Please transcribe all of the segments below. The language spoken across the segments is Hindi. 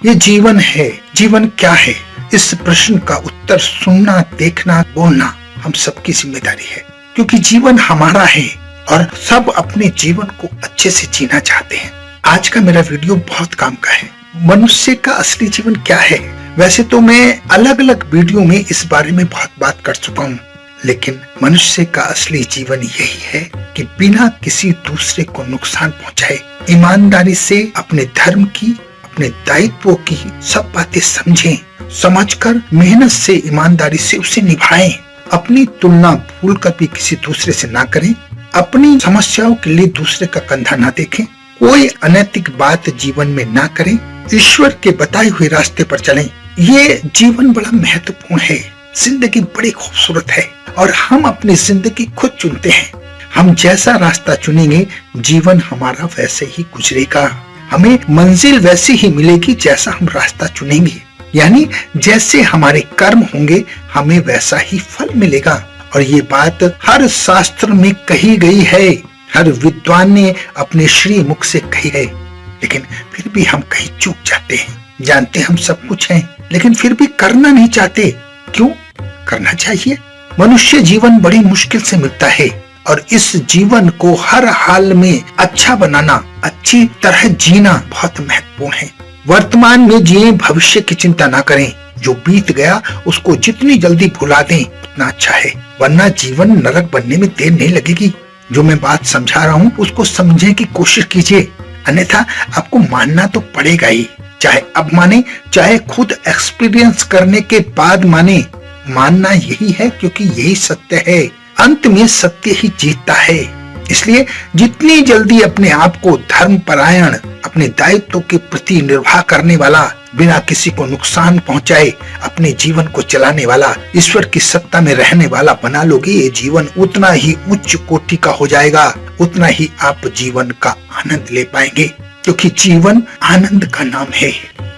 ये जीवन है। जीवन क्या है? इस प्रश्न का उत्तर सुनना, देखना, बोलना हम सबकी जिम्मेदारी है, क्योंकि जीवन हमारा है और सब अपने जीवन को अच्छे से जीना चाहते हैं। आज का मेरा वीडियो बहुत काम का है। मनुष्य का असली जीवन क्या है? वैसे तो मैं अलग अलग वीडियो में इस बारे में बहुत बात कर चुका हूँ, लेकिन मनुष्य का असली जीवन यही है कि बिना किसी दूसरे को नुकसान पहुंचाए ईमानदारी से अपने धर्म की, अपने दायित्वों की सब बातें समझें, समझकर मेहनत से, ईमानदारी से उसे निभाएं, अपनी तुलना भूलकर भी किसी दूसरे से ना करें, अपनी समस्याओं के लिए दूसरे का कंधा ना देखें, कोई अनैतिक बात जीवन में ना करें, ईश्वर के बताए हुए रास्ते पर चलें। ये जीवन बड़ा महत्वपूर्ण है। जिंदगी बड़ी खूबसूरत है और हम अपनी जिंदगी खुद चुनते हैं। हम जैसा रास्ता चुनेंगे जीवन हमारा वैसे ही गुजरेगा। हमें मंजिल वैसे ही मिलेगी जैसा हम रास्ता चुनेंगे, यानी जैसे हमारे कर्म होंगे हमें वैसा ही फल मिलेगा। और ये बात हर शास्त्र में कही गई है, हर विद्वान ने अपने श्री मुख से कही है, लेकिन फिर भी हम कहीं चूक जाते हैं। जानते हम सब कुछ हैं, लेकिन फिर भी करना नहीं चाहते। क्यों? करना चाहिए। मनुष्य जीवन बड़ी मुश्किल से मिलता है और इस जीवन को हर हाल में अच्छा बनाना, अच्छी तरह जीना बहुत महत्वपूर्ण है। वर्तमान में जिए, भविष्य की चिंता ना करें। जो बीत गया उसको जितनी जल्दी भुला दें उतना अच्छा है, वरना जीवन नरक बनने में देर नहीं लगेगी। जो मैं बात समझा रहा हूँ उसको समझने की कोशिश कीजिए, अन्यथा आपको मानना तो पड़ेगा ही। चाहे अब माने, चाहे खुद एक्सपीरियंस करने के बाद माने, मानना यही है, क्योंकि यही सत्य है। अंत में सत्य ही जीतता है। इसलिए जितनी जल्दी अपने आप को धर्मपरायण, अपने दायित्व के प्रति निर्वाह करने वाला, बिना किसी को नुकसान पहुंचाए अपने जीवन को चलाने वाला, ईश्वर की सत्ता में रहने वाला बना लोगे, ये जीवन उतना ही उच्च कोटि का हो जाएगा, उतना ही आप जीवन का आनंद ले पाएंगे, क्योंकि जीवन आनंद का नाम है।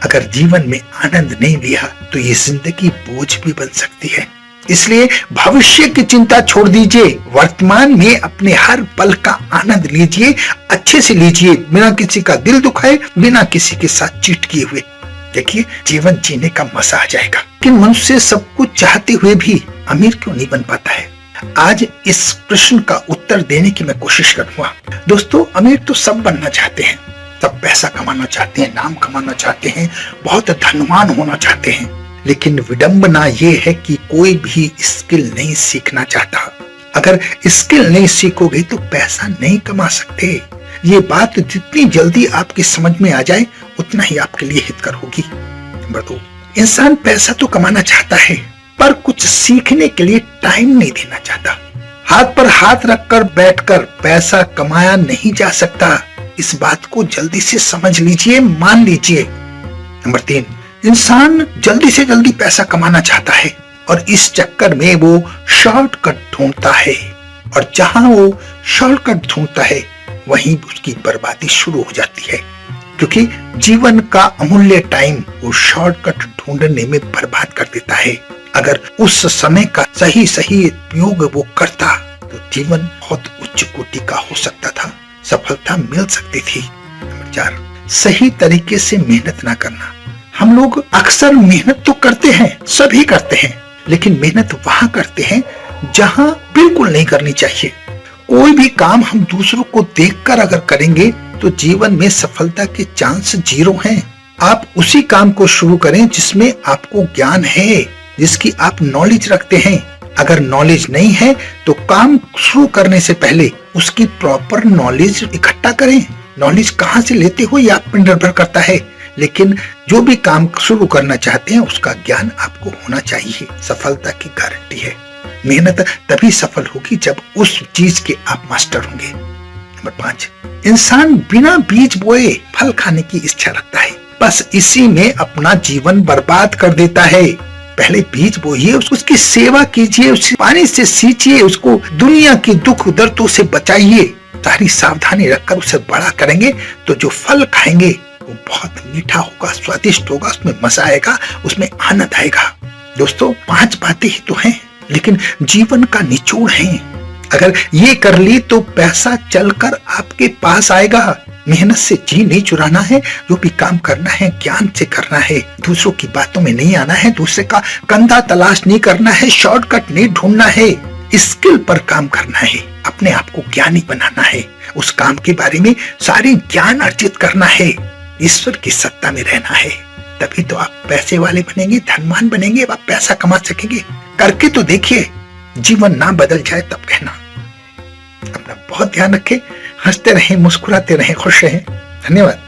अगर जीवन में आनंद नहीं लिया तो ये जिंदगी बोझ भी बन सकती है। इसलिए भविष्य की चिंता छोड़ दीजिए, वर्तमान में अपने हर पल का आनंद लीजिए, अच्छे से लीजिए, बिना किसी का दिल दुखाए, बिना किसी के साथ चीट किए हुए। देखिए, जीवन जीने का मजा आ जाएगा। लेकिन मनुष्य सब कुछ चाहते हुए भी अमीर क्यों नहीं बन पाता है? आज इस प्रश्न का उत्तर देने की मैं कोशिश करूंगा। दोस्तों, अमीर तो सब बनना चाहते हैं, सब पैसा कमाना चाहते हैं, नाम कमाना चाहते हैं, बहुत धनवान होना चाहते हैं, लेकिन विडंबना ये है कि कोई भी स्किल नहीं सीखना चाहता। अगर स्किल नहीं सीखोगे तो पैसा नहीं कमा सकते। ये बात जितनी जल्दी आपकी समझ में आ जाए उतना ही आपके लिए हितकर होगी। नंबर 2, इंसान पैसा तो कमाना चाहता है, पर कुछ सीखने के लिए टाइम नहीं देना चाहता। हाथ पर हाथ रखकर बैठकर पैसा कमाया नहीं जा सकता। इस बात को जल्दी से समझ लीजिए, मान लीजिए। नंबर 3, इंसान जल्दी से जल्दी पैसा कमाना चाहता है और इस चक्कर में वो शॉर्टकट ढूंढता है, और जहां वो शॉर्टकट ढूंढता है वहीं उसकी बर्बादी शुरू हो जाती है, क्योंकि जीवन का अमूल्य टाइम वो शॉर्टकट ढूंढने में बर्बाद कर देता है। अगर उस समय का सही उपयोग वो करता तो जीवन बहुत उच्च कोटि का हो सकता था, सफलता मिल सकती थी। नंबर 4, सही तरीके से मेहनत ना करना। हम लोग अक्सर मेहनत तो करते हैं, सभी करते हैं, लेकिन मेहनत वहां करते हैं जहां बिल्कुल नहीं करनी चाहिए। कोई भी काम हम दूसरों को देखकर अगर करेंगे तो जीवन में सफलता के चांस 0 हैं। आप उसी काम को शुरू करें जिसमें आपको ज्ञान है, जिसकी आप नॉलेज रखते हैं। अगर नॉलेज नहीं है तो काम शुरू करने से पहले उसकी प्रॉपर नॉलेज इकट्ठा करें। नॉलेज कहाँ से लेते हो ये आप पर निर्भर करता है, लेकिन जो भी काम शुरू करना चाहते हैं उसका ज्ञान आपको होना चाहिए। सफलता की गारंटी है। मेहनत तभी सफल होगी जब उस चीज के आप मास्टर होंगे। नंबर 5, इंसान बिना बीज बोए फल खाने की इच्छा रखता है, बस इसी में अपना जीवन बर्बाद कर देता है। पहले बीज बोइए, उसकी सेवा कीजिए, उसे पानी से सींचिए, उसको दुनिया की दुख दर्दों से बचाइए। सारी सावधानी रखकर उसे बड़ा करेंगे तो जो फल खाएंगे वो बहुत मीठा होगा, स्वादिष्ट होगा, उसमें मजा आएगा, उसमें आनंद आएगा। दोस्तों, 5 बातें ही तो हैं, लेकिन जीवन का निचोड़ है। अगर ये कर ली तो पैसा चलकर आपके पास आएगा। मेहनत से जी नहीं चुराना है, जो भी काम करना है ज्ञान से करना है, दूसरों की बातों में नहीं आना है, दूसरे का कंधा तलाश नहीं करना है, शॉर्टकट नहीं ढूंढना है, स्किल पर काम करना है, अपने आप को ज्ञानी बनाना है, उस काम के बारे में सारी ज्ञान अर्जित करना है, ईश्वर की सत्ता में रहना है। तभी तो आप पैसे वाले बनेंगे, धनवान बनेंगे, आप पैसा कमा सकेंगे। करके तो देखिए, जीवन ना बदल जाए तब कहना। अपना बहुत ध्यान रखें, हंसते रहें, मुस्कुराते रहें, खुश रहें। धन्यवाद।